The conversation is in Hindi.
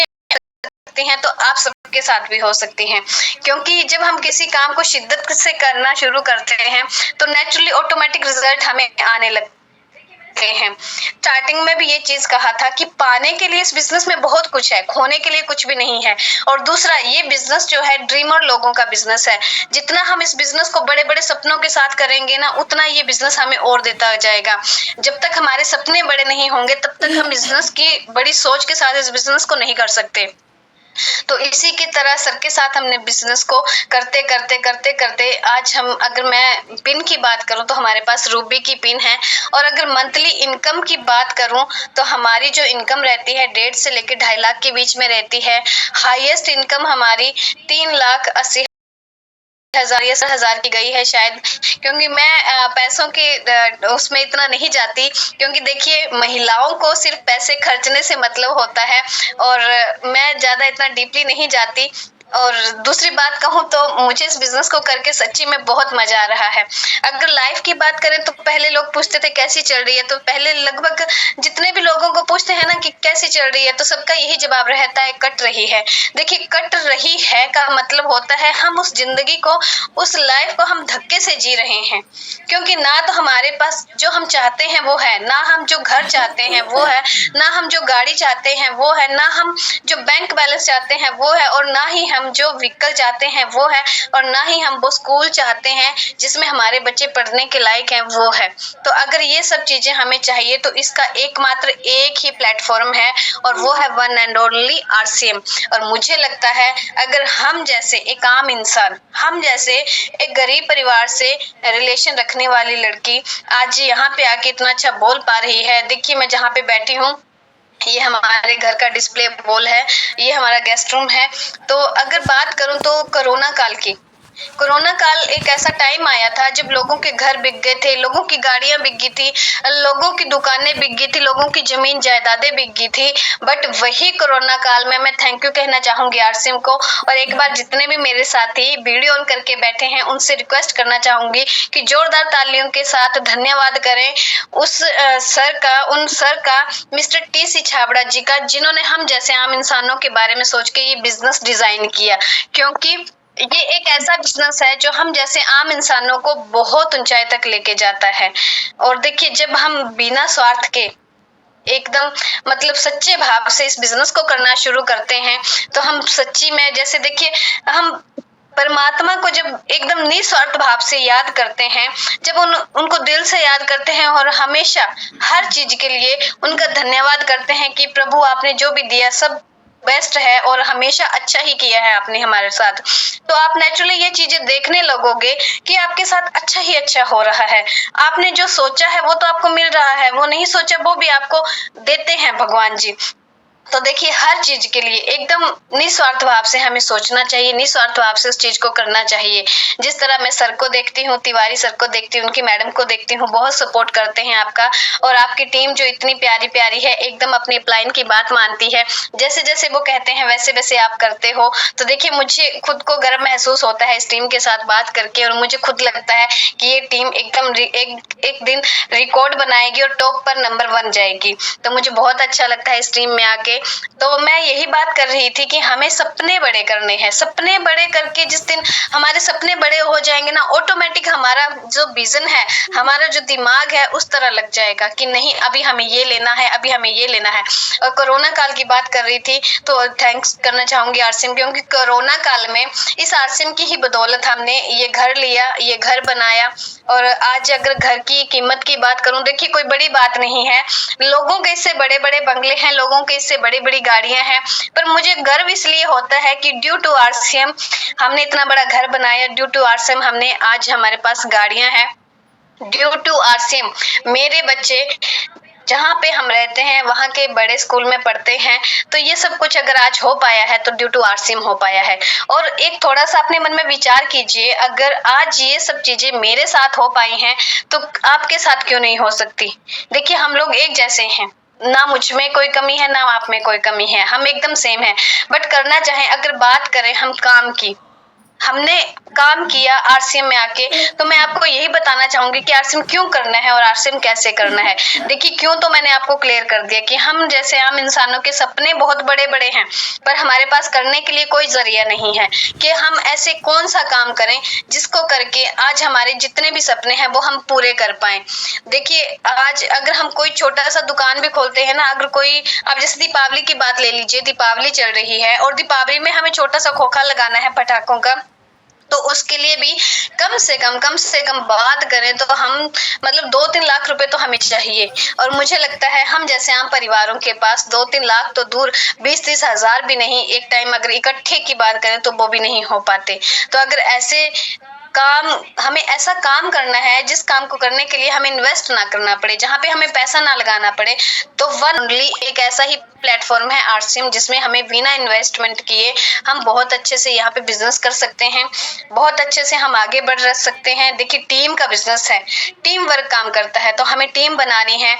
सकती हैं तो आप सबके साथ भी हो सकती हैं, क्योंकि जब हम किसी काम को शिद्दत से करना शुरू करते हैं तो नेचुरली ऑटोमेटिक रिजल्ट हमें आने लगते हैं। स्टार्टिंग में भी ये चीज कहा था कि पाने के लिए इस बिजनेस में बहुत कुछ है, खोने के लिए कुछ भी नहीं है। और दूसरा, ये बिजनेस जो है ड्रीमर लोगों का बिजनेस है। जितना हम इस बिजनेस को बड़े बड़े सपनों के साथ करेंगे ना, उतना ये बिजनेस हमें और देता जाएगा। जब तक हमारे सपने बड़े नहीं होंगे तब तक हम बिजनेस की बड़ी सोच के साथ इस बिजनेस को नहीं कर सकते। तो इसी की तरह सर के साथ हमने बिजनेस को करते करते करते करते आज हम, अगर मैं पिन की बात करूं तो हमारे पास रूबी की पिन है। और अगर मंथली इनकम की बात करूं तो हमारी जो इनकम रहती है 1.5 से लेकर 2.5 लाख के बीच में रहती है। हाईएस्ट इनकम हमारी 3,80,000 की गई है शायद, क्योंकि मैं पैसों के उसमें इतना नहीं जाती, क्योंकि देखिए महिलाओं को सिर्फ पैसे खर्चने से मतलब होता है और मैं ज्यादा इतना डीपली नहीं जाती। और दूसरी बात कहूँ तो मुझे इस बिजनेस को करके सच्ची में बहुत मजा आ रहा है। अगर लाइफ की बात करें तो पहले लोग पूछते थे कैसी चल रही है, तो पहले लगभग जितने भी लोगों को पूछते हैं ना कि कैसी चल रही है, तो सबका यही जवाब रहता है कट रही है। देखिए, कट रही है का मतलब होता है हम उस जिंदगी को, उस लाइफ को हम धक्के से जी रहे हैं, क्योंकि ना तो हमारे पास जो हम चाहते हैं वो है, ना हम जो घर चाहते हैं वो है, ना हम जो गाड़ी चाहते हैं वो है, ना हम जो बैंक बैलेंस चाहते हैं वो है, और ना ही हम जो व्हीकल चाहते हैं वो है, और ना ही हम वो स्कूल चाहते हैं जिसमें हमारे बच्चे पढ़ने के लायक हैं वो है। तो अगर ये सब चीजें हमें चाहिए तो इसका एकमात्र एक ही प्लेटफॉर्म है, और वो है वन एंड ओनली आरसीएम। और मुझे लगता है अगर हम जैसे एक आम इंसान, हम जैसे एक गरीब परिवार से रिलेशन रखने वाली लड़की आज यहाँ पे आके इतना अच्छा बोल पा रही है। देखिए, मैं जहाँ पे बैठी हूँ, ये हमारे घर का डिस्प्ले वॉल है, ये हमारा गेस्ट रूम है। तो अगर बात करूं तो कोरोना काल एक ऐसा टाइम आया था जब लोगों के घर बिक गए थे, लोगों की गाड़ियां बिक गई थी, लोगों की दुकानें बिक गई थी, लोगों की जमीन जायदादें बिक गई थी। बट वही कोरोना काल में मैं थैंक यू कहना चाहूंगी आरसीएम को। और एक बार जितने भी मेरे साथी वीडियो ऑन करके बैठे हैं उनसे रिक्वेस्ट करना चाहूंगी कि जोरदार तालियों के साथ धन्यवाद करें उस उन सर का, मिस्टर टी.सी. छाबड़ा जी का, जिन्होंने हम जैसे आम इंसानों के बारे में सोच के ये बिजनेस डिजाइन किया। क्योंकि ये एक ऐसा बिजनेस है जो हम जैसे आम इंसानों को बहुत ऊंचाई तक लेके जाता है। और देखिए, जब हम बिना स्वार्थ के एकदम मतलब सच्चे भाव से इस बिजनेस को करना शुरू करते हैं तो हम सच्ची में, जैसे देखिए, हम परमात्मा को जब एकदम निस्वार्थ भाव से याद करते हैं, जब उनको दिल से याद करते हैं और हमेशा हर चीज के लिए उनका धन्यवाद करते हैं कि प्रभु आपने जो भी दिया सब बेस्ट है और हमेशा अच्छा ही किया है आपने हमारे साथ, तो आप नेचुरली ये चीजें देखने लगोगे कि आपके साथ अच्छा ही अच्छा हो रहा है। आपने जो सोचा है वो तो आपको मिल रहा है, वो नहीं सोचा वो भी आपको देते हैं भगवान जी। तो देखिए, हर चीज के लिए एकदम निस्वार्थ भाव से हमें सोचना चाहिए, निस्वार्थ भाव से उस चीज को करना चाहिए। जिस तरह मैं सर को देखती हूँ, तिवारी सर को देखती हूँ, उनकी मैडम को देखती हूँ, बहुत सपोर्ट करते हैं आपका। और आपकी टीम जो इतनी प्यारी प्यारी है, एकदम अपनी अपलाइन की बात मानती है, जैसे जैसे वो कहते हैं वैसे वैसे आप करते हो। तो देखिए, मुझे खुद को गर्व महसूस होता है इस टीम के साथ बात करके, और मुझे खुद लगता है कि ये टीम एकदम एक दिन रिकॉर्ड बनाएगी और टॉप पर नंबर 1 जाएगी। तो मुझे बहुत अच्छा लगता है इस टीम में आके। तो मैं यही बात कर रही थी कि हमें सपने बड़े करने हैं, सपने बड़े करके जिस दिन हमारे सपने बड़े हो जाएंगे ना, ऑटोमेटिक हमारा जो विजन है, हमारा जो दिमाग है उस तरह लग जाएगा कि नहीं, अभी हमें ये लेना है, अभी हमें ये लेना है। और कोरोना काल की बात कर रही थी तो थैंक्स करना चाहूंगी आरसीएम, क्योंकि कोरोना काल में इस आरसीएम की ही बदौलत हमने ये घर लिया, ये घर बनाया। और आज अगर घर की कीमत की बात करूं, देखिए कोई बड़ी बात नहीं है, लोगों के इससे बड़े बड़े बंगले हैं, लोगों के इससे बड़ी बड़ी गाड़ियां हैं, पर मुझे गर्व इसलिए होता है कि ड्यू टू आरसीएम हमने इतना बड़ा घर बनाया, ड्यू टू आरसीएम हमने आज हमारे पास गाड़ियां हैं, ड्यू टू आरसीएम मेरे बच्चे जहाँ पे हम रहते हैं वहाँ के बड़े स्कूल में पढ़ते हैं। तो ये सब कुछ अगर आज हो पाया है तो ड्यू टू आरसीएम हो पाया है। और एक थोड़ा सा अपने मन में विचार कीजिए, अगर आज ये सब चीजें मेरे साथ हो पाई हैं तो आपके साथ क्यों नहीं हो सकती। देखिए, हम लोग एक जैसे हैं, ना मुझ में कोई कमी है ना आप में कोई कमी है, हम एकदम सेम है। बट करना चाहें, अगर बात करें हम काम की, हमने काम किया आरसीएम में आके, तो मैं आपको यही बताना चाहूंगी कि आरसीएम क्यों करना है और आरसीएम कैसे करना है। देखिए क्यों तो मैंने आपको क्लियर कर दिया कि हम जैसे आम इंसानों के सपने बहुत बड़े बड़े हैं, पर हमारे पास करने के लिए कोई जरिया नहीं है कि हम ऐसे कौन सा काम करें जिसको करके आज हमारे जितने भी सपने हैं वो हम पूरे कर पाए। देखिए आज अगर हम कोई छोटा सा दुकान भी खोलते हैं ना, अगर कोई, अब जैसे दीपावली की बात ले लीजिए, दीपावली चल रही है और दीपावली में हमें छोटा सा खोखा लगाना है पटाखों का, तो उसके लिए भी कम से कम बात करें तो हम मतलब 2-3 लाख रुपए तो हमें चाहिए। और मुझे लगता है हम जैसे आम परिवारों के पास 2-3 लाख तो दूर 20-30 हजार भी नहीं, एक टाइम अगर इकट्ठे की बात करें तो वो भी नहीं हो पाते। तो अगर ऐसे काम, हमें ऐसा काम करना है जिस काम को करने के लिए हमें इन्वेस्ट ना करना पड़े, जहाँ पे हमें पैसा ना लगाना पड़े, तो वन ओनली एक ऐसा ही प्लेटफॉर्म है आरसीएम, जिसमें हमें बिना इन्वेस्टमेंट किए हम बहुत अच्छे से यहाँ पे बिजनेस कर सकते हैं, बहुत अच्छे से हम आगे बढ़ सकते हैं। देखिए टीम का बिजनेस है, टीम वर्क काम करता है, तो हमें टीम बनानी है।